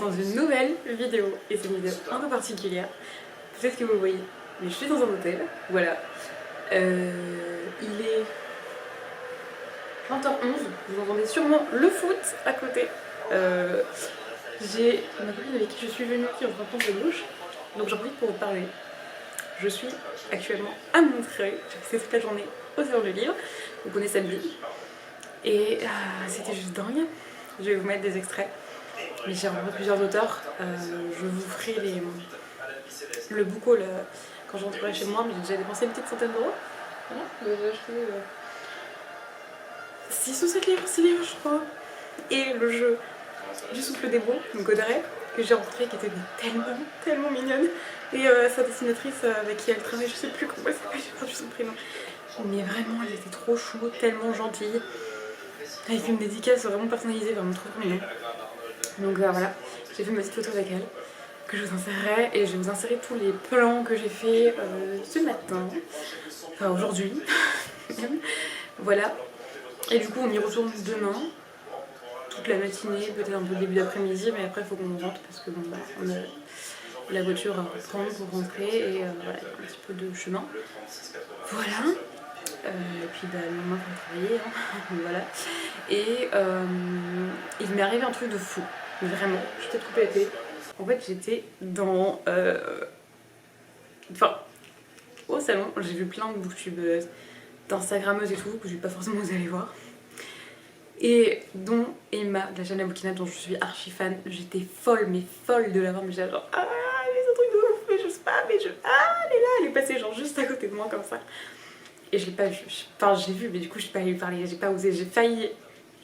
dans une nouvelle vidéo, et c'est une vidéo un peu particulière. Peut-être que vous le voyez, mais je suis dans un hôtel, voilà. Il est 20h11, vous entendez sûrement le foot à côté. J'ai ma copine avec qui je suis venue qui est en train de prendre sa douche, donc j'en profite pour vous parler. Je suis actuellement à Montreuil, j'ai passé toute la journée au salon du livre, donc on est samedi, et c'était juste dingue. Je vais vous mettre des extraits, mais j'ai rencontré plusieurs auteurs, je vous ferai le book haul quand je rentrerai chez moi, mais j'ai déjà dépensé une petite centaine d'euros. Voilà, j'ai acheté 6 ou 7 livres, 6 livres je crois, et le jeu du souffle des mots, donc Audrey, que j'ai rencontré, qui était tellement mignonne, et sa dessinatrice avec qui elle travaille, je sais plus comment elle s'appelle, j'ai perdu son prénom, mais vraiment elle était trop chou, tellement gentille, avec une dédicace vraiment personnalisée, vraiment trop mignon. Donc voilà, j'ai fait ma petite photo avec elle, que je vous insérerai, et je vais vous insérer tous les plans que j'ai fait ce matin, enfin aujourd'hui, voilà, et du coup on y retourne demain, toute la matinée, peut-être un peu le début d'après-midi, mais après il faut qu'on rentre parce que bon, bah, on a la voiture à reprendre pour rentrer et voilà, il y a un petit peu de chemin. Voilà. Et puis bah, le lendemain pour travailler, hein. Voilà. Et il m'est arrivé un truc de fou, vraiment, je t'ai trop pété. En fait j'étais dans... Enfin, au salon, j'ai vu plein de booktubeuses, d'instagrammeuses et tout, que je vais pas forcément vous aller voir. Et dont Emma, de la chaîne Aboukina, dont je suis archi fan, j'étais folle, mais folle de la voir, mais j'étais genre ah, mais c'est un truc de ouf, mais je sais pas, mais je. Ah, elle est là, elle est passée genre juste à côté de moi comme ça. Et je l'ai pas vu, enfin j'ai vu, mais du coup je suis pas allée lui parler, j'ai pas osé, j'ai failli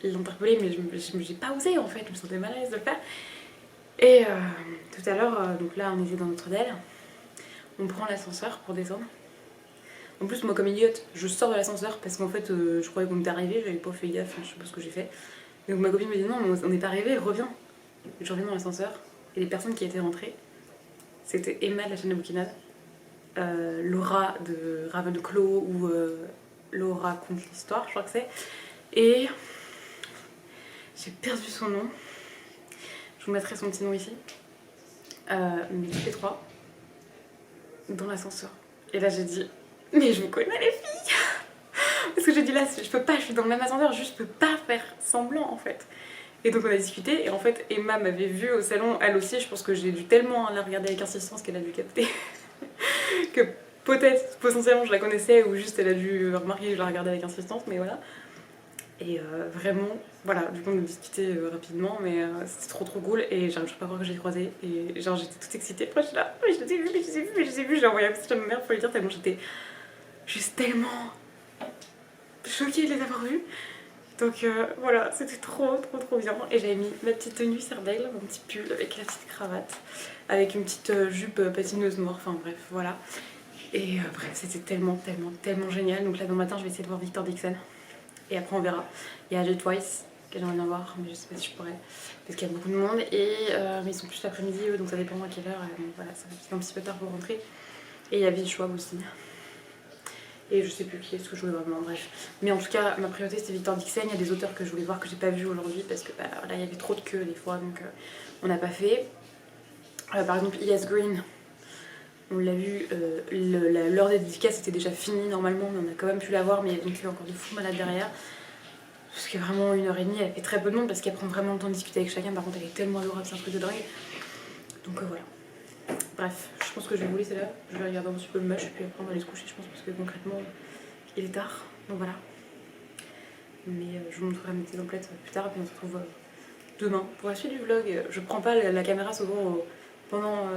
l'interpeller, mais j'ai pas osé en fait, je me sentais mal à l'aise de le faire. Et tout à l'heure, donc là on était dans notre hôtel, on prend l'ascenseur pour descendre. En plus, moi, comme idiote, je sors de l'ascenseur parce qu'en fait, je croyais qu'on était arrivé, j'avais pas fait gaffe, je sais pas ce que j'ai fait. Donc ma copine me dit non, mais on n'est pas arrivé, reviens. Je reviens dans l'ascenseur et les personnes qui étaient rentrées, c'était Emma de la chaîne Aboukina, Laura de Ravenclaw ou Laura conte l'histoire, je crois que c'est. Et j'ai perdu son nom. Je vous mettrai son petit nom ici. Mais toutes les trois dans l'ascenseur. Et là, j'ai dit. Mais je vous connais les filles. Parce que j'ai dit là, je peux pas, je suis dans le même ascenseur, juste je peux pas faire semblant en fait. Et donc on a discuté et en fait Emma m'avait vue au salon, elle aussi, je pense que j'ai dû tellement la regarder avec insistance qu'elle a dû capter. Que peut-être, potentiellement je la connaissais ou juste elle a dû remarquer que je la regardais avec insistance, mais voilà. Et vraiment, voilà, du coup on a discuté rapidement, mais c'était trop cool et j'arrive pas à croire que j'ai croisé et genre j'étais toute excitée. Après je suis là, mais je les ai vus, mais je les ai vus, mais je les ai vus, j'ai envoyé un message à ma mère pour lui dire tellement j'étais juste tellement choquée de les avoir vus. Donc voilà, c'était trop bien. Et j'avais mis ma petite tenue serdaigle, mon petit pull avec la petite cravate, avec une petite jupe patineuse noire, enfin bref, voilà. Et bref, c'était tellement génial. Donc là, demain matin, je vais essayer de voir Victor Dixon. Et après, on verra. Il y a Jet Twice, que j'aimerais bien voir, mais je sais pas si je pourrais, parce qu'il y a beaucoup de monde. Et mais ils sont plus l'après-midi, eux, donc ça dépend à quelle heure. Donc voilà, ça fait un petit peu tard pour rentrer. Et il y a Bill Schwab aussi. Et je sais plus qui est-ce que je voulais vraiment, bref. Mais en tout cas, ma priorité c'était Victor Dixon. Il y a des auteurs que je voulais voir que j'ai pas vu aujourd'hui parce que bah, là il y avait trop de queues des fois, donc on n'a pas fait. Par exemple, E.S. Green, on l'a vu, l'heure des dédicaces était déjà finie normalement, mais on a quand même pu la voir, mais il y a une queue encore de fou malade derrière. Parce que vraiment 1h30, elle fait très peu de monde parce qu'elle prend vraiment le temps de discuter avec chacun. Par contre, elle est tellement adorable, c'est un truc de dingue. Donc voilà. Bref, je pense que je vais vous laisser là, je vais regarder un petit peu le match et puis après on va aller se coucher je pense parce que concrètement il est tard, donc voilà. Mais je vous montrerai mes petites emplettes plus tard et puis on se retrouve demain pour la suite du vlog. Je prends pas la caméra souvent pendant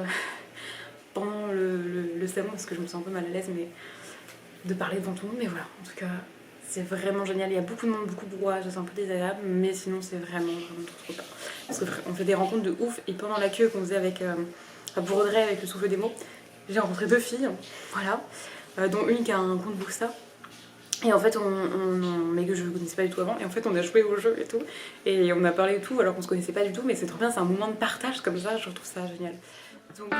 le salon parce que je me sens un peu mal à l'aise mais de parler devant tout le monde, mais voilà, en tout cas c'est vraiment génial, il y a beaucoup de monde, beaucoup de brouillage, c'est un peu désagréable mais sinon c'est vraiment trop bien. Parce qu'on fait des rencontres de ouf et pendant la queue qu'on faisait avec... pour Audrey avec le souffle des mots, j'ai rencontré 2 filles, voilà, dont une qui a un compte Booksta. Et en fait, mais que je ne connaissais pas du tout avant, et en fait on a joué au jeu et tout, et on a parlé et tout alors qu'on se connaissait pas du tout, mais c'est trop bien, c'est un moment de partage comme ça, je trouve ça génial. Donc...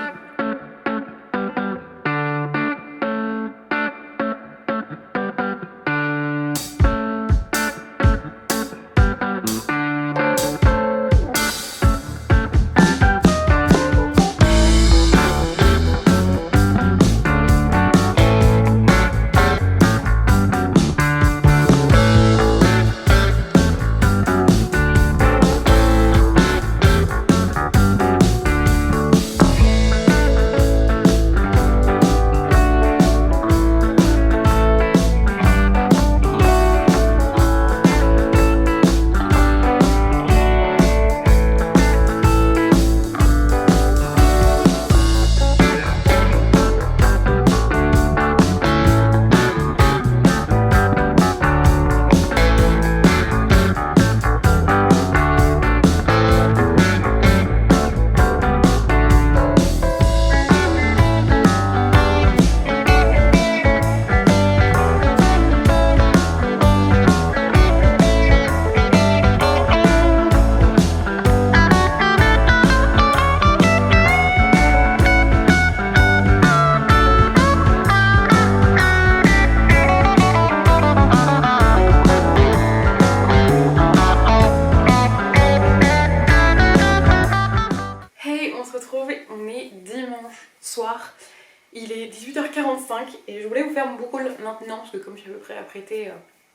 21h45 et je voulais vous faire mon book haul maintenant parce que comme je suis à peu près apprêtée,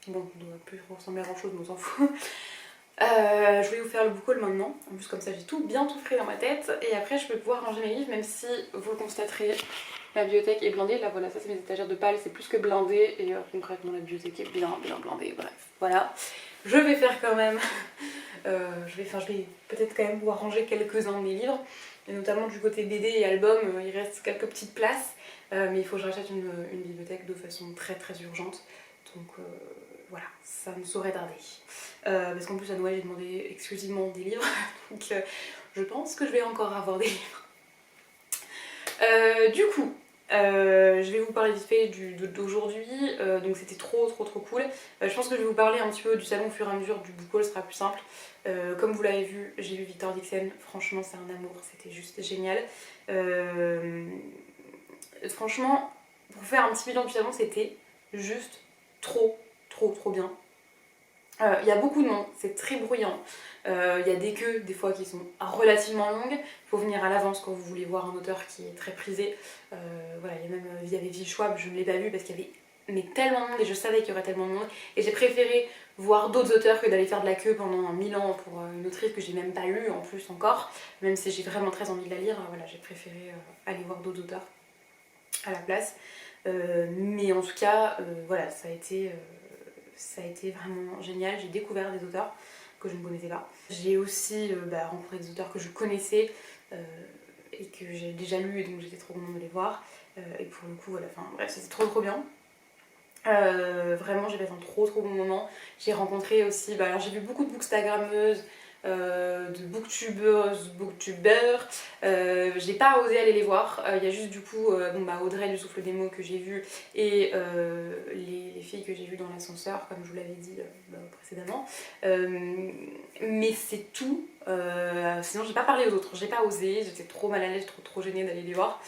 bon, ça doit plus ressembler à grand chose mais on s'en fout. Je voulais vous faire le book haul maintenant, en plus comme ça j'ai bien tout frais dans ma tête et après je peux pouvoir ranger mes livres même si vous le constaterez, la bibliothèque est blindée. Là voilà, ça c'est mes étagères de pal, c'est plus que blindé et concrètement la bibliothèque est bien blindée, bref, voilà. Je vais faire quand même, je vais peut-être quand même pouvoir ranger quelques-uns de mes livres, et notamment du côté BD et album, il reste quelques petites places, mais il faut que je rachète une bibliothèque de façon très urgente, donc voilà, ça ne saurait tarder. Parce qu'en plus à Noël j'ai demandé exclusivement des livres, donc je pense que je vais encore avoir des livres. Du coup, je vais vous parler vite fait d'aujourd'hui, donc c'était trop cool. Je pense que je vais vous parler un petit peu du salon au fur et à mesure du book haul, ce sera plus simple. Comme vous l'avez vu, j'ai vu Victor Dixon, franchement c'est un amour, c'était juste génial. Franchement, pour faire un petit bilan du salon, c'était juste trop bien. Il y a beaucoup de monde, c'est très bruyant. Il y a des queues des fois qui sont relativement longues. Il faut venir à l'avance quand vous voulez voir un auteur qui est très prisé. Voilà, il y avait Vie Schwab, je ne l'ai pas vu parce qu'il y avait tellement de monde et je savais qu'il y aurait tellement de monde. Et j'ai préféré voir d'autres auteurs que d'aller faire de la queue pendant 1000 ans pour une autrice que j'ai même pas lue en plus encore. Même si j'ai vraiment très envie de la lire, voilà, j'ai préféré aller voir d'autres auteurs à la place. Mais en tout cas, voilà, ça a été vraiment génial. J'ai découvert des auteurs que je ne connaissais pas. J'ai aussi rencontré des auteurs que je connaissais et que j'ai déjà lus et donc j'étais trop contente de les voir. Et pour le coup, voilà, enfin bref, c'était trop bien. Vraiment, j'ai passé un trop bon moment. J'ai rencontré aussi, alors j'ai vu beaucoup de bookstagrammeuses, de booktubeurs. J'ai pas osé aller les voir. Il y a juste du coup Audrey du Souffle des mots que j'ai vu et les filles que j'ai vues dans l'ascenseur, comme je vous l'avais dit précédemment. Mais c'est tout. Sinon, j'ai pas parlé aux autres. J'ai pas osé. J'étais trop mal à l'aise, trop gênée d'aller les voir.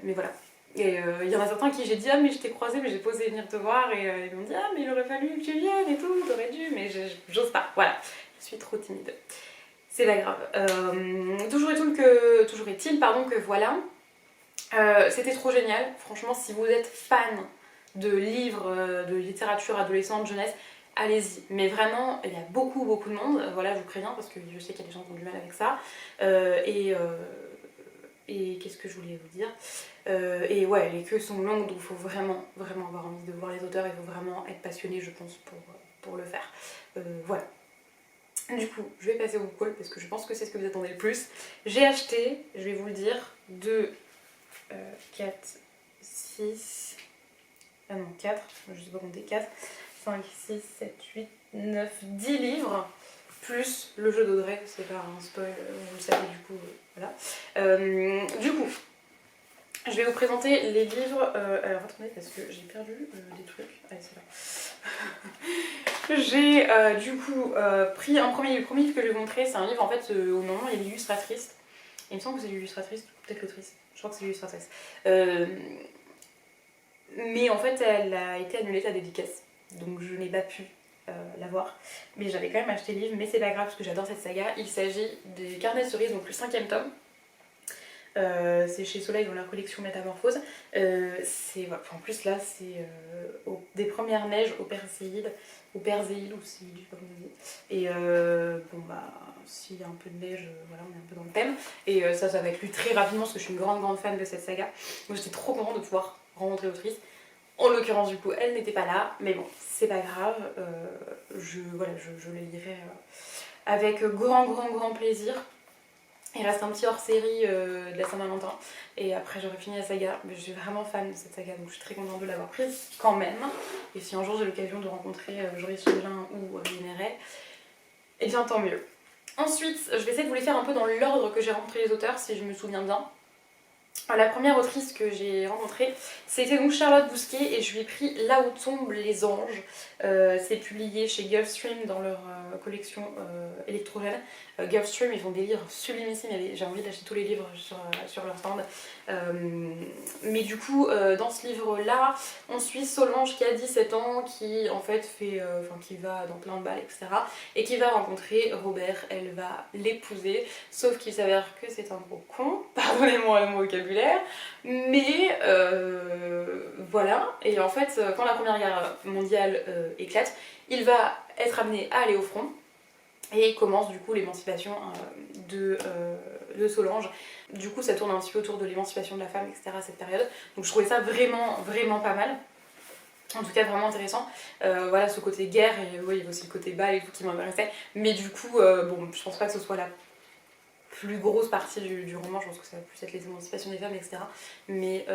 Mais voilà. Et il y en a certains qui j'ai dit ah mais je t'ai croisé mais j'ai pas osé venir te voir et ils m'ont dit ah mais il aurait fallu que tu viennes et tout, t'aurais dû mais j'ose pas, voilà, je suis trop timide. C'est pas grave. Toujours est-il que voilà, c'était trop génial. Franchement si vous êtes fan de livres, de littérature adolescente, jeunesse, allez-y. Mais vraiment il y a beaucoup de monde, voilà je vous préviens parce que je sais qu'il y a des gens qui ont du mal avec ça. Et qu'est-ce que je voulais vous dire, et ouais, les queues sont longues donc il faut vraiment avoir envie de voir les auteurs, il faut vraiment être passionné je pense pour le faire. Voilà. Du coup, je vais passer au book haul parce que je pense que c'est ce que vous attendez le plus. J'ai acheté, je vais vous le dire, 2, 4, 6, ah non 4, je sais pas compter, 4, 5, 6, 7, 8, 9, 10 livres. Plus le jeu d'Audrey, c'est pas un spoil, vous le savez du coup, voilà. Du coup, je vais vous présenter les livres. Alors attendez, parce que j'ai perdu des trucs. Allez, c'est là. J'ai du coup pris le premier livre que je vais vous montrer. C'est un livre en fait, au moment il y a l'illustratrice. Il me semble que c'est l'illustratrice, peut-être l'autrice. Je crois que c'est l'illustratrice. Mais en fait, elle a été annulée sa dédicace. Donc je n'ai pas pu la voir, mais j'avais quand même acheté le livre, mais c'est pas grave parce que j'adore cette saga. Il s'agit des Carnets de cerises, donc le 5e tome. C'est chez Soleil dans leur collection Métamorphose. Voilà. En plus là c'est des premières neiges au Perséide, ou Perséide, je sais pas comment on dit. Et s'il y a un peu de neige, voilà, on est un peu dans le thème. Et ça va être lu très rapidement parce que je suis une grande fan de cette saga. Donc j'étais trop contente de pouvoir rencontrer l'autrice. En l'occurrence du coup elle n'était pas là, mais bon c'est pas grave, je le lirai avec grand plaisir. Il reste un petit hors-série de la Saint-Valentin et après j'aurai fini la saga, mais je suis vraiment fan de cette saga donc je suis très contente de l'avoir prise quand même. Et si un jour j'ai l'occasion de rencontrer Joris Chauvelin ou Mineret, et bien tant mieux. Ensuite je vais essayer de vous les faire un peu dans l'ordre que j'ai rencontré les auteurs si je me souviens bien. La première autrice que j'ai rencontrée, c'était donc Charlotte Bousquet et je lui ai pris Là où tombent les anges. C'est publié chez Gulfstream dans leur collection électrogène. Gulfstream, ils font des livres sublimissimes, j'ai envie d'acheter tous les livres sur leur stand. Mais du coup, dans ce livre-là, on suit Solange qui a 17 ans, qui en fait qui va dans plein de balles, etc. Et qui va rencontrer Robert, elle va l'épouser, sauf qu'il s'avère que c'est un gros con, pardonnez-moi le mot au cas vocabulaire, mais voilà. Et en fait, quand la Première Guerre mondiale éclate, il va être amené à aller au front. Et commence du coup l'émancipation de Solange. Du coup ça tourne un petit peu autour de l'émancipation de la femme, etc. à cette période. Donc je trouvais ça vraiment, vraiment pas mal. En tout cas vraiment intéressant. Voilà ce côté guerre et oui, il y a aussi le côté bal et tout qui m'intéressait. Mais du coup, bon, je pense pas que ce soit la plus grosse partie du roman, je pense que ça va plus être les émancipations des femmes, etc. Mais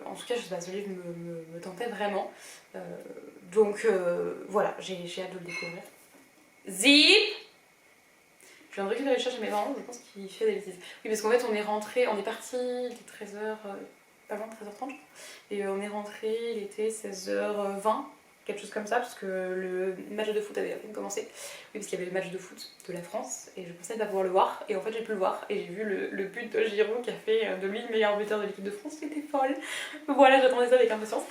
en tout cas, je sais pas, ce livre me tentait vraiment. Donc voilà, j'ai hâte de le découvrir. Zip! Je viens de récupérer le chat chez mes parents, je pense qu'il fait des bêtises. Oui, parce qu'en fait, on est parti, il était 13h, pas loin de 13h30, et on est rentré, il était 16h20, quelque chose comme ça, parce que le match de foot avait à peine commencé. Oui, parce qu'il y avait le match de foot de la France, et je pensais ne pas pouvoir le voir, et en fait, j'ai pu le voir, et j'ai vu le but de Giroud qui a fait de lui le meilleur buteur de l'équipe de France, j'étais folle. Voilà, j'attendais ça avec impatience.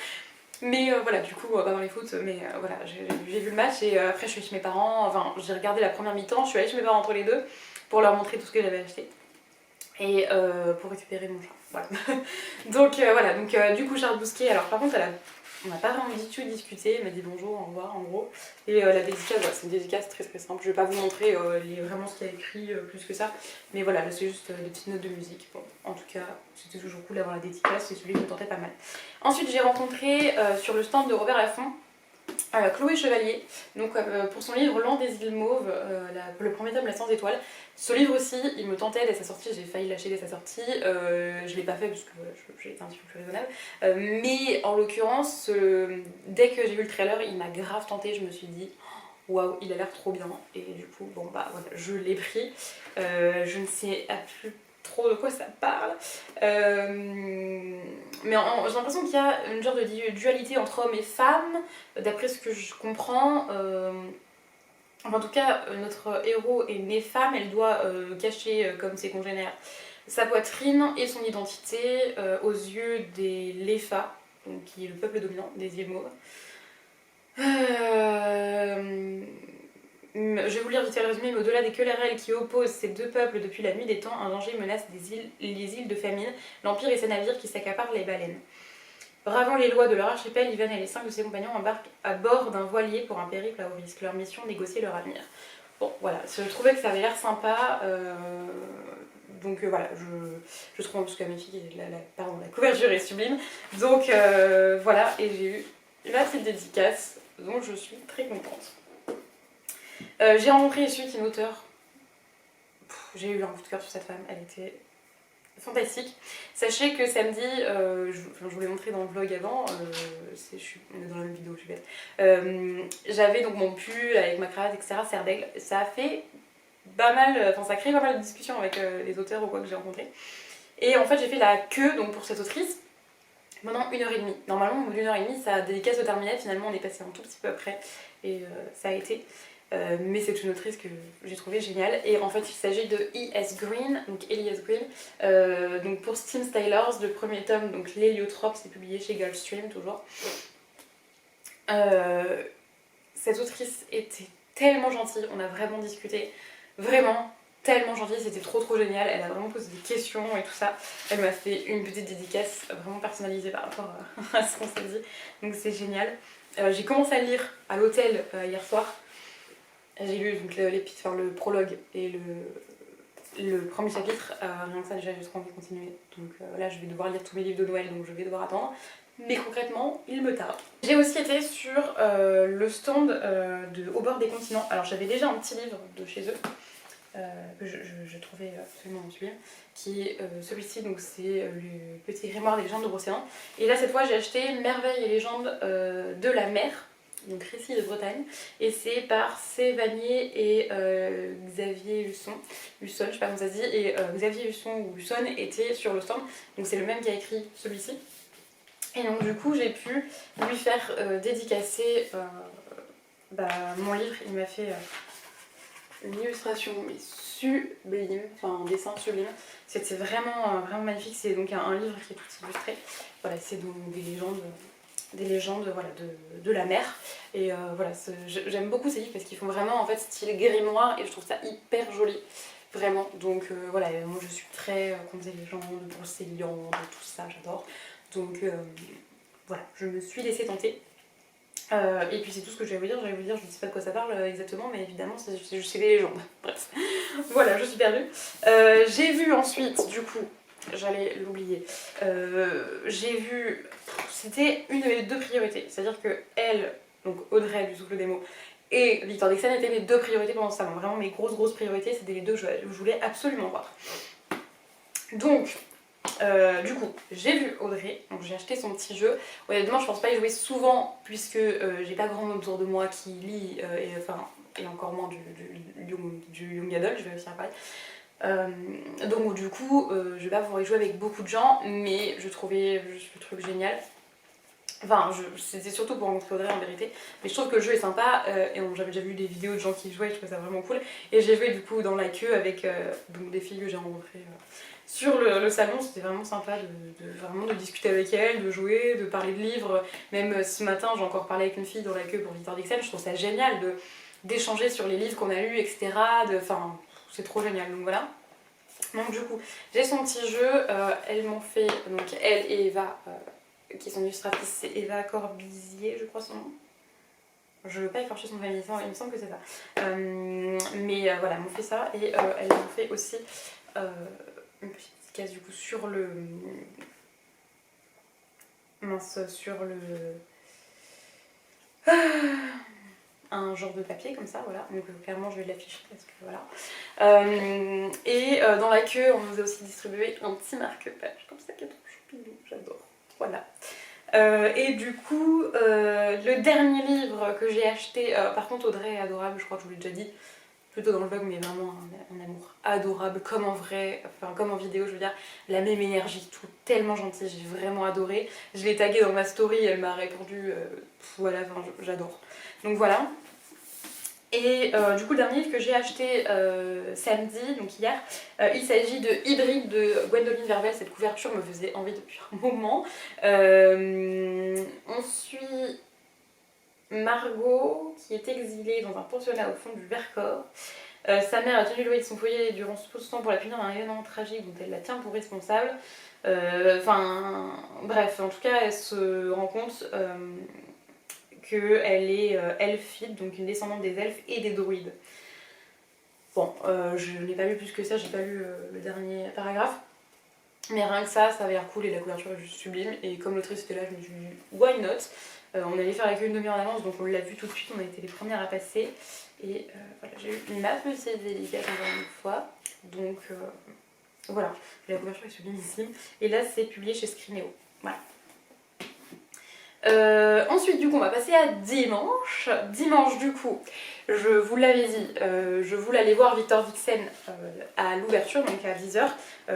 Mais voilà, du coup, pas dans les foot, mais voilà, j'ai vu le match et après je suis chez mes parents, enfin j'ai regardé la première mi-temps, je suis allée chez mes parents entre les deux pour leur montrer tout ce que j'avais acheté et pour récupérer mon chat, voilà. Donc voilà, donc du coup Charles Bousquet, alors par contre on n'a pas vraiment du tout discuté, elle m'a dit bonjour, au revoir en gros. Et la dédicace, voilà, c'est une dédicace très très simple, je vais pas vous montrer vraiment ce qu'il y a écrit plus que ça, mais voilà, là c'est juste des petites notes de musique. Bon, en tout cas, c'était toujours cool d'avoir la dédicace et celui qui me tentait pas mal. Ensuite j'ai rencontré sur le stand de Robert Laffont Chloé Chevalier, donc pour son livre Loin des îles Mauves, le premier tome, La Sans Étoiles. Ce livre aussi, il me tentait dès sa sortie, j'ai failli lâcher dès sa sortie, je l'ai pas fait parce que j'ai été un petit peu plus raisonnable, mais en l'occurrence, dès que j'ai vu le trailer, il m'a grave tenté, je me suis dit waouh, il a l'air trop bien, et du coup, bon bah voilà, je l'ai pris, je ne sais plus trop de quoi ça parle, mais j'ai l'impression qu'il y a une genre de dualité entre hommes et femmes, d'après ce que je comprends. Enfin, en tout cas, notre héros est né femme, elle doit cacher, comme ses congénères, sa poitrine et son identité aux yeux des Lefa, donc qui est le peuple dominant des îles Mauves. Je vais vous lire vite fait le résumé, mais au-delà des querelles qui opposent ces deux peuples depuis la nuit des temps, un danger menace les îles de famine, l'Empire et ses navires qui s'accaparent les baleines. Bravant les lois de leur archipel, Ivan et les 5 de ses compagnons embarquent à bord d'un voilier pour un périple à haut risque. Leur mission, négocier leur avenir. Bon, voilà, je trouvais que ça avait l'air sympa, donc voilà, je trouve en plus que la magnifique, la couverture est sublime, donc voilà, et j'ai eu la petite dédicace, dont je suis très contente. J'ai rencontré ensuite une auteure, j'ai eu un coup de cœur sur cette femme, elle était fantastique. Sachez que samedi, je vous l'ai montré dans le vlog avant, on est dans la même vidéo, je suis bête. J'avais donc mon pull avec ma cravate, etc. Serre d'aigle. Ça a fait pas mal, enfin ça a créé pas mal de discussions avec les auteurs ou quoi que j'ai rencontrés. Et en fait, j'ai fait la queue donc pour cette autrice pendant 1h30. Normalement, au bout d'1h30, sa dédicace se terminait. Finalement, on est passé un tout petit peu après et ça a été. Mais c'est une autrice que j'ai trouvée géniale, et en fait il s'agit de E.S. Green, donc Elias Green, donc pour Steam Stylers, le premier tome, donc l'Héliotrope, c'est publié chez Gulfstream toujours. Cette autrice était tellement gentille, on a vraiment discuté, vraiment tellement gentille, c'était trop génial, elle a vraiment posé des questions et tout ça, elle m'a fait une petite dédicace vraiment personnalisée par rapport à ce qu'on s'est dit, donc c'est génial. J'ai commencé à lire à l'hôtel hier soir. J'ai lu donc, le prologue et le premier chapitre, rien que ça déjà j'ai trop envie de continuer. Donc là je vais devoir lire tous mes livres de Noël, donc je vais devoir attendre. Mais concrètement, il me tarde. J'ai aussi été sur le stand Au bord des continents. Alors j'avais déjà un petit livre de chez eux, que je trouvais absolument sublime, qui est celui-ci, donc c'est le petit grimoire des légendes de Brocéliande. Et là cette fois j'ai acheté Merveilles et légendes de la mer, donc Récits de Bretagne, et c'est par C. Vanier et Xavier Husson, je sais pas comment ça se dit, et Xavier Husson ou Husson était sur le stand, donc c'est le même qui a écrit celui-ci. Et donc du coup j'ai pu lui faire dédicacer mon livre. Il m'a fait une illustration mais sublime, enfin un dessin sublime, c'était vraiment magnifique. C'est donc un livre qui est tout illustré, voilà, c'est donc des légendes voilà, de la mer, et voilà, j'aime beaucoup ces livres parce qu'ils font vraiment en fait style grimoire, et je trouve ça hyper joli. vraiment. Donc voilà, moi je suis très contes et légendes, brocéliande, tout ça, j'adore. Donc voilà, je me suis laissée tenter. Et puis c'est tout ce que j'allais vous dire, je ne sais pas de quoi ça parle exactement, mais évidemment c'est juste des légendes. Bref, voilà, je suis perdue. J'ai vu ensuite, du coup, j'allais l'oublier, j'ai vu, c'était une de mes deux priorités, c'est-à-dire que elle, donc Audrey du Souffle des mots, et Victor Dixon étaient mes deux priorités pendant ce salon. Vraiment mes grosses priorités, c'était les deux que je voulais absolument voir. Donc, du coup, j'ai vu Audrey, donc j'ai acheté son petit jeu. Honnêtement, je pense pas y jouer souvent puisque j'ai pas grand monde autour de moi qui lit et encore moins du young adult, je vais réussir à parler. Donc du coup, je vais pas pouvoir y jouer avec beaucoup de gens, mais je trouvais juste le truc génial. Enfin, c'était surtout pour rencontrer Audrey en vérité, mais je trouve que le jeu est sympa et j'avais déjà vu des vidéos de gens qui jouaient, je trouvais ça vraiment cool. Et j'ai joué du coup dans la queue avec donc des filles que j'ai rencontrées sur le salon, c'était vraiment sympa vraiment de discuter avec elles, de jouer, de parler de livres. Même ce matin, j'ai encore parlé avec une fille dans la queue pour Victor Dixon, je trouve ça génial d'échanger sur les livres qu'on a lus, etc. Enfin, c'est trop génial, donc voilà. Donc du coup, j'ai son petit jeu, elles m'ont fait, donc elle et Eva, qui sont illustratrices, c'est Eva Corbizier, je crois son nom. Je veux pas écorcher son famille, il me semble que c'est ça. Mais voilà, elles m'ont fait ça et elles m'ont fait aussi une petite case du coup sur le... Mince, sur le... un genre de papier comme ça, voilà. Donc clairement je vais l'afficher parce que voilà. Et dans la queue, on nous a aussi distribué un petit marque-page comme ça qui est trop choupidou, j'adore. Voilà. Et du coup, le dernier livre que j'ai acheté, par contre Audrey est adorable, je crois que je vous l'ai déjà dit, plutôt dans le vlog, mais vraiment un amour adorable, comme en vrai, enfin comme en vidéo, je veux dire, la même énergie, tout tellement gentil, j'ai vraiment adoré. Je l'ai taguée dans ma story, elle m'a répondu, voilà, enfin, j'adore. Donc voilà. Et du coup le dernier livre que j'ai acheté samedi, donc hier, il s'agit de Hybride de Gwendoline Vervel. Cette couverture me faisait envie depuis un moment. On suit Margot qui est exilée dans un pensionnat au fond du Vercors. Sa mère a tenu le de son foyer durant tout ce temps pour la punir d'un événement tragique dont elle la tient pour responsable. Enfin bref, en tout cas elle se rend compte qu'elle est elfide, donc une descendante des elfes et des druides. Bon, je n'ai pas lu plus que ça, j'ai pas lu le dernier paragraphe. Mais rien que ça avait l'air cool et la couverture est juste sublime. Et comme l'autrice était là, je me suis dit, why not? On allait faire la queue une demi-heure en avance, donc on l'a vu tout de suite, on a été les premières à passer. Et voilà, j'ai eu ma petite délicate encore une fois. Donc voilà, la couverture est sublimissime. Et là, c'est publié chez Scrinéo. Voilà. Ensuite du coup on va passer à dimanche. Dimanche du coup, je vous l'avais dit, je voulais aller voir Victor Dixon à l'ouverture, donc à 10h.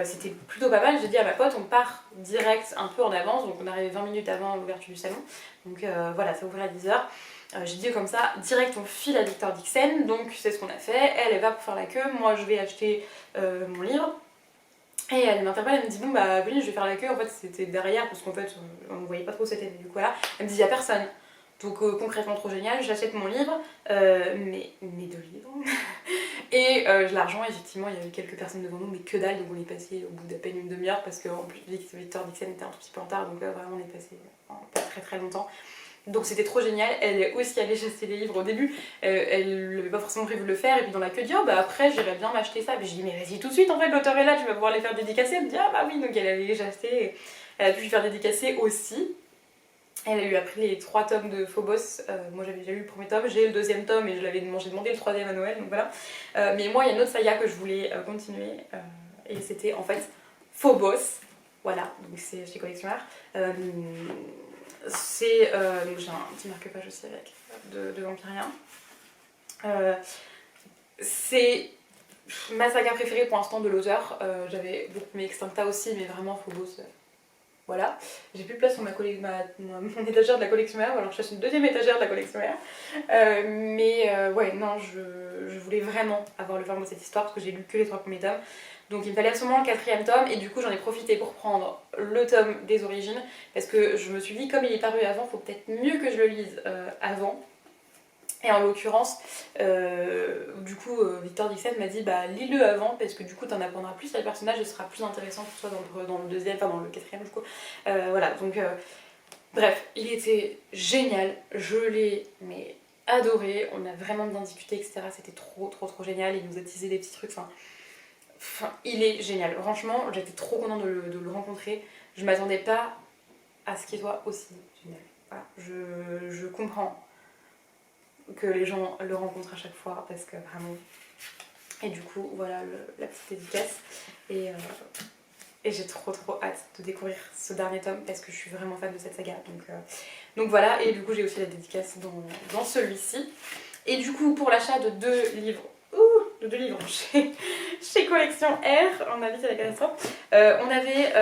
C'était plutôt pas mal, j'ai dit à ma pote on part direct un peu en avance, donc on arrivait 20 minutes avant l'ouverture du salon. Donc voilà, ça ouvrait à 10h. J'ai dit comme ça, direct on file à Victor Dixon, donc c'est ce qu'on a fait. Elle va pour faire la queue, moi je vais acheter mon livre. Et elle m'interpelle, elle me dit bon bah Pauline je vais faire la queue, en fait c'était derrière parce qu'en fait on ne voyait pas trop cette année du coup là. Elle me dit y a personne, donc concrètement trop génial, j'achète mon livre, mes deux livres, et je la rejoins, effectivement il y avait quelques personnes devant nous mais que dalle, donc on est passé au bout d'à peine une demi-heure parce que en plus Victor Dixon était un tout petit peu en retard, donc vraiment on est passé pas très longtemps. Donc c'était trop génial, elle est aussi allée chasser les livres au début, elle n'avait pas forcément prévu de le faire et puis dans la queue dit oh bah après j'irais bien m'acheter ça, puis je dis mais vas-y tout de suite en fait l'auteur est là, tu vas pouvoir les faire dédicacer, elle me dit ah bah oui, donc elle avait déjà acheté, elle a pu lui faire dédicacer aussi. Elle a eu appris les 3 tomes de Phobos, moi j'avais déjà lu le premier tome, j'ai le deuxième tome et j'ai demandé le 3e à Noël, donc voilà. Mais moi il y a une autre saga que je voulais continuer et c'était en fait Phobos, voilà, donc c'est chez Collectionneur. C'est donc j'ai un petit marque-page aussi avec de Vampirien. C'est ma saga préférée pour l'instant de l'auteur. J'avais beaucoup aimé Extincta aussi, mais vraiment Phobos. Voilà, j'ai plus de place sur mon étagère de la collectionnaire, alors je cherche une deuxième étagère de la collectionnaire. Ouais, non, je voulais vraiment avoir le format de cette histoire parce que j'ai lu que les 3 premiers tomes. Donc il me fallait absolument le 4e tome et du coup j'en ai profité pour prendre le tome des origines parce que je me suis dit comme il est paru avant, faut peut-être mieux que je le lise avant. Et en l'occurrence, du coup, Victor Dixon m'a dit bah lis-le avant parce que du coup t'en apprendras plus sur les personnages et ce sera plus intéressant pour toi dans le deuxième, enfin dans le quatrième du coup. Voilà, donc bref, il était génial, je l'ai mais adoré, on a vraiment bien discuté, etc. C'était trop génial, il nous a teasé des petits trucs, enfin il est génial. Franchement, j'étais trop contente de le rencontrer, je m'attendais pas à ce qu'il soit aussi génial. Voilà, je comprends que les gens le rencontrent à chaque fois parce que vraiment. Et du coup, voilà la petite dédicace. Et j'ai trop hâte de découvrir ce dernier tome parce que je suis vraiment fan de cette saga. Donc voilà, et du coup, j'ai aussi la dédicace dans celui-ci. Et du coup, pour l'achat de deux livres chez Collection R, on a vu c'est la catastrophe, on avait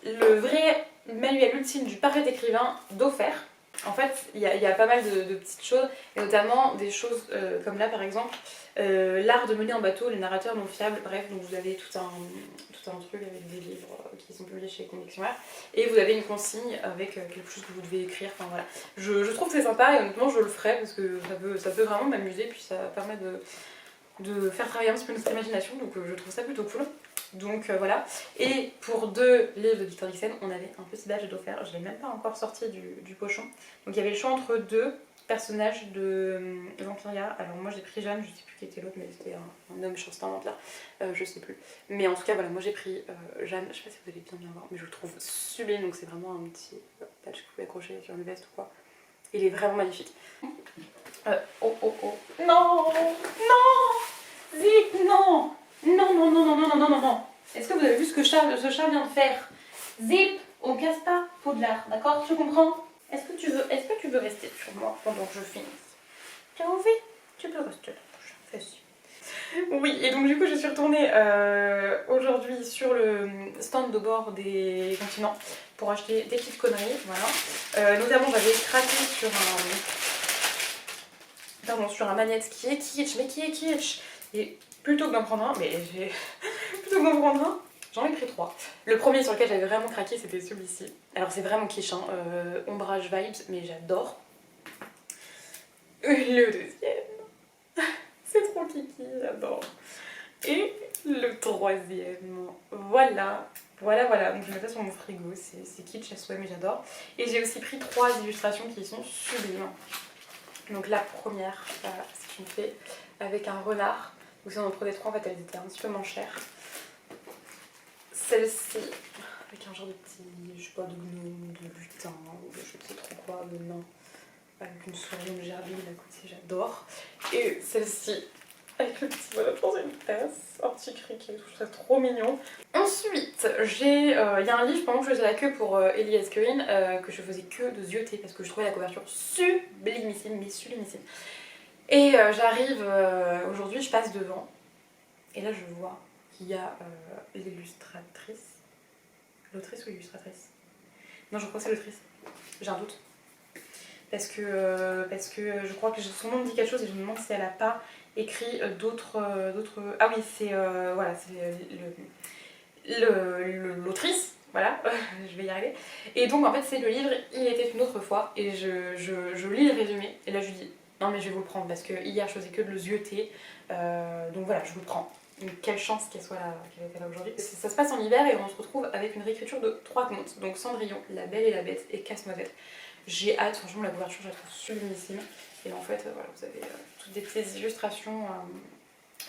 le vrai manuel ultime du parfait écrivain d'offert. En fait, il y a pas mal de petites choses, et notamment des choses comme là par exemple, l'art de mener un bateau, les narrateurs non fiables, bref, donc vous avez tout un truc avec des livres qui sont publiés chez Collection R, et vous avez une consigne avec quelque chose que vous devez écrire, enfin voilà. Je trouve que c'est sympa, et honnêtement je le ferai parce que ça peut vraiment m'amuser, puis ça permet de faire travailler un petit peu notre imagination, donc je trouve ça plutôt cool. Donc voilà. Et pour deux livres de Victor Dixon, on avait un petit badge d'offert. Je l'ai même pas encore sorti du pochon. Donc il y avait le choix entre deux personnages de Vampiria. Alors moi j'ai pris Jeanne, je sais plus qui était l'autre, mais c'était un homme, je pense que c'était un vampire. Je sais plus. Mais en tout cas voilà, moi j'ai pris Jeanne. Je sais pas si vous allez bien voir, mais je le trouve sublime. Donc c'est vraiment un petit badge que vous pouvez accrocher sur une veste ou quoi. Il est vraiment magnifique. Oh. Non. Zip, non. Non. Est-ce que vous avez vu ce que ce chat vient de faire? Zip, on casse pas Poudlard, d'accord? Tu comprends? Est-ce que tu veux rester sur moi pendant que je finisse? Tu as envie? Tu peux rester là. Vas-y. Oui, et donc du coup je suis retournée aujourd'hui sur le stand de bord des continents pour acheter des petites conneries, voilà. Notamment j'avais craqué sur un magnète qui est kitsch, et plutôt que d'en prendre un, j'en ai pris trois. Le premier sur lequel j'avais vraiment craqué c'était celui-ci. Alors c'est vraiment kitsch, hein, ombrage vibes, mais j'adore. Le deuxième, c'est trop kiki, j'adore. Et le troisième, voilà. Donc je mets ça sur mon frigo, c'est kitsch à souhait mais j'adore. Et j'ai aussi pris trois illustrations qui sont sublimes. Donc la première, c'est une fée avec un renard. Donc si on en prenait trois, en fait elles étaient un petit peu moins chères. Celle-ci, avec un genre de petit, je sais pas, de gnome, de lutin, ou de je sais trop quoi, de nain, avec une souris, une gerbille à côté, j'adore. Et celle-ci, avec le petit bonhomme dans une tasse, un petit criquet, je trouve ça trop mignon. Ensuite, il y a un livre pendant que je faisais la queue pour Elias Green, que je faisais que de zioter parce que je trouvais la couverture sublimissime, mais sublimissime. Et j'arrive aujourd'hui, je passe devant, et là je vois qu'il y a l'illustratrice. L'autrice ou l'illustratrice? Non, je crois que c'est l'autrice. J'ai un doute. Parce que je crois que son nom me dit quelque chose et je me demande si elle a pas écrit d'autres. Ah oui, c'est voilà, c'est l'autrice. Voilà, je vais y arriver. Et donc en fait c'est le livre Il était une autre fois et je lis le résumé et là je lui dis non mais je vais vous le prendre parce que hier je faisais que de le zioter, donc voilà je vous le prends. Donc quelle chance qu'elle était là aujourd'hui. Ça se passe en hiver et on se retrouve avec une réécriture de 3 contes, donc Cendrillon, La Belle et la Bête et Casse-Noisette. J'ai hâte, franchement la couverture je la trouve sublimissime et en fait voilà, vous avez toutes des petites illustrations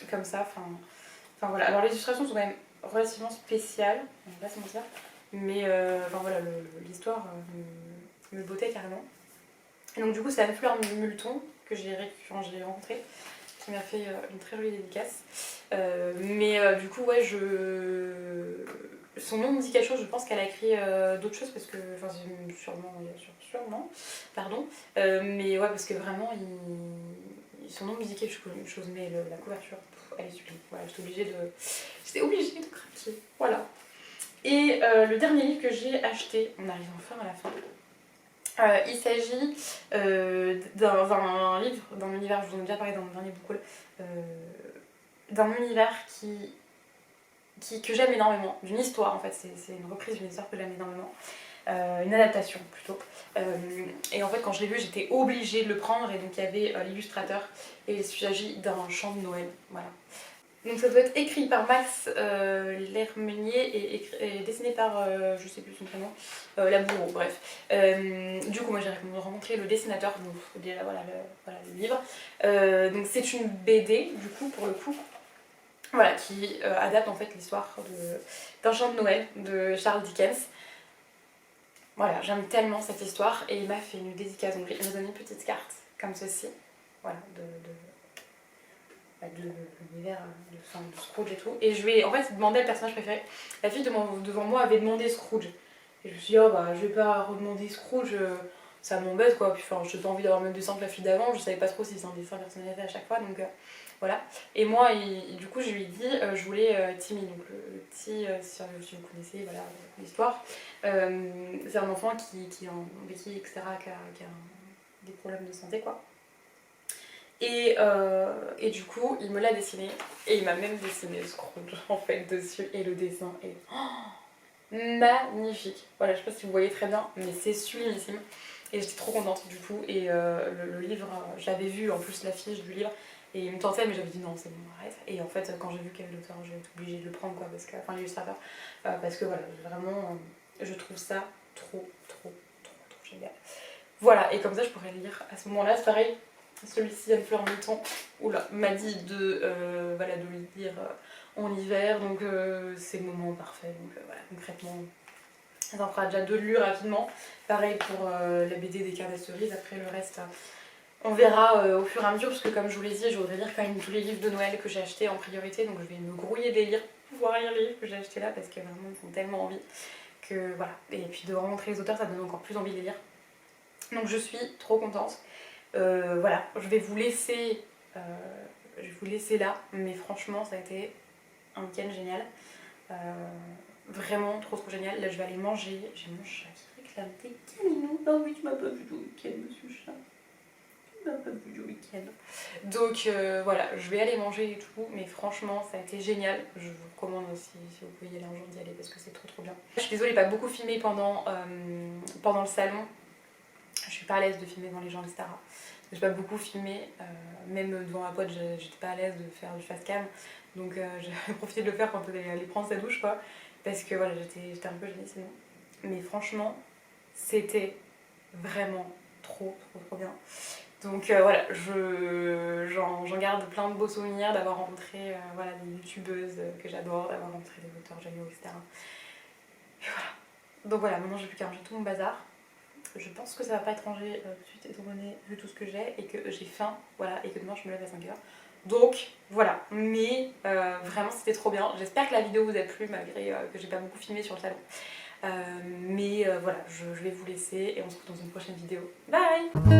comme ça, enfin voilà. Alors les illustrations sont quand même relativement spéciales, on va pas se mentir, mais enfin voilà, l'histoire me bottait carrément. Et donc du coup c'est Anne-Fleur Multon que j'ai rencontrée, qui m'a fait une très jolie dédicace. Mais du coup ouais, son nom me dit quelque chose, je pense qu'elle a écrit d'autres choses parce que, enfin sûrement, pardon, mais ouais parce que vraiment son nom me dit quelque chose, mais la couverture, elle est sublime, voilà, j'étais obligée de craquer, voilà. Et le dernier livre que j'ai acheté, on arrive enfin à la fin. Il s'agit d'un livre, d'un univers, je vous en ai déjà parlé dans mon dernier book haul, d'un univers que j'aime énormément, d'une histoire en fait, c'est une reprise d'une histoire que j'aime énormément. une adaptation plutôt. Et en fait quand je l'ai vu j'étais obligée de le prendre et donc il y avait l'illustrateur et il s'agit d'un chant de Noël, voilà. Donc ça doit être écrit par Max Lermenier et dessiné par, je sais plus son prénom, Laboureau, bref. Du coup moi j'ai rencontré le dessinateur, donc déjà voilà le livre. Donc c'est une BD du coup pour le coup, voilà, qui adapte en fait l'histoire d'un chant de Noël de Charles Dickens. Voilà, j'aime tellement cette histoire et il m'a fait une dédicace, donc il m'a donné une petite carte comme ceci, voilà, de l'univers de Scrooge et tout. Et je vais en fait demander le personnage préféré. La fille devant moi avait demandé Scrooge. Et je me suis dit, oh bah je vais pas redemander Scrooge, ça m'embête quoi. Puis enfin, j'ai pas envie d'avoir le même dessin que la fille d'avant, je savais pas trop si c'est un dessin personnalisé à chaque fois, donc voilà. Et moi, du coup, je lui ai dit, je voulais Timmy, donc le petit, si vous connaissez voilà, l'histoire. C'est un enfant qui est en béquille, etc., qui a des problèmes de santé quoi. Et du coup, il me l'a dessiné et il m'a même dessiné Scrooge en fait dessus et le dessin est magnifique. Voilà, je sais pas si vous voyez très bien, mais c'est sublimissime et j'étais trop contente du coup. Et le livre, j'avais vu en plus l'affiche du livre et il me tentait, mais j'avais dit non, c'est bon, arrête. Et en fait, quand j'ai vu qu'il y avait l'auteur, j'ai été obligée de le prendre quoi, parce que, enfin l'illustrateur, parce que voilà, vraiment, je trouve ça trop génial. Voilà, et comme ça, je pourrais le lire à ce moment-là, c'est pareil. Celui-ci, Anne-Fleur Mouton, m'a dit voilà, de le lire en hiver, donc c'est le moment parfait. Donc voilà, concrètement, ça en fera déjà 2 lus rapidement. Pareil pour la BD des Carnets Cerises, après le reste, on verra au fur et à mesure, parce que comme je vous l'ai dit, je voudrais lire quand même tous les livres de Noël que j'ai achetés en priorité, donc je vais me grouiller de les lire pour pouvoir lire les livres que j'ai achetés là, parce que vraiment, ils font tellement envie que voilà. Et puis de rencontrer les auteurs, ça donne encore plus envie de les lire. Donc je suis trop contente. Voilà, je vais vous laisser là, mais franchement ça a été un week-end génial, vraiment trop génial. Là je vais aller manger, j'ai mon chat qui réclame des câlinous. Oh oui, tu m'as pas vu du week-end monsieur chat, tu m'as pas vu du week-end. Donc voilà, je vais aller manger et tout, mais franchement ça a été génial. Je vous recommande aussi, si vous pouvez y aller un jour, d'y aller parce que c'est trop bien. Je suis désolée, j'ai pas beaucoup filmé pendant le salon. Je suis pas à l'aise de filmer devant les gens, etc. J'ai pas beaucoup filmé, même devant ma pote, j'étais pas à l'aise de faire du fast cam. Donc j'ai profité de le faire quand elle allait prendre sa douche, quoi. Parce que voilà, j'étais un peu gênée sinon. Mais franchement, c'était vraiment trop bien. Donc voilà, j'en garde plein de beaux souvenirs d'avoir rencontré voilà, des youtubeuses que j'adore, d'avoir rencontré des auteurs géniaux, etc. Et voilà. Donc voilà, maintenant j'ai plus qu'à ranger tout mon bazar. Je pense que ça va pas être rangé tout de suite étant donné vu tout ce que j'ai et que j'ai faim, voilà, et que demain je me lève à 5h. Donc voilà, mais vraiment c'était trop bien. J'espère que la vidéo vous a plu malgré que j'ai pas beaucoup filmé sur le salon. Mais voilà, je vais vous laisser et on se retrouve dans une prochaine vidéo. Bye!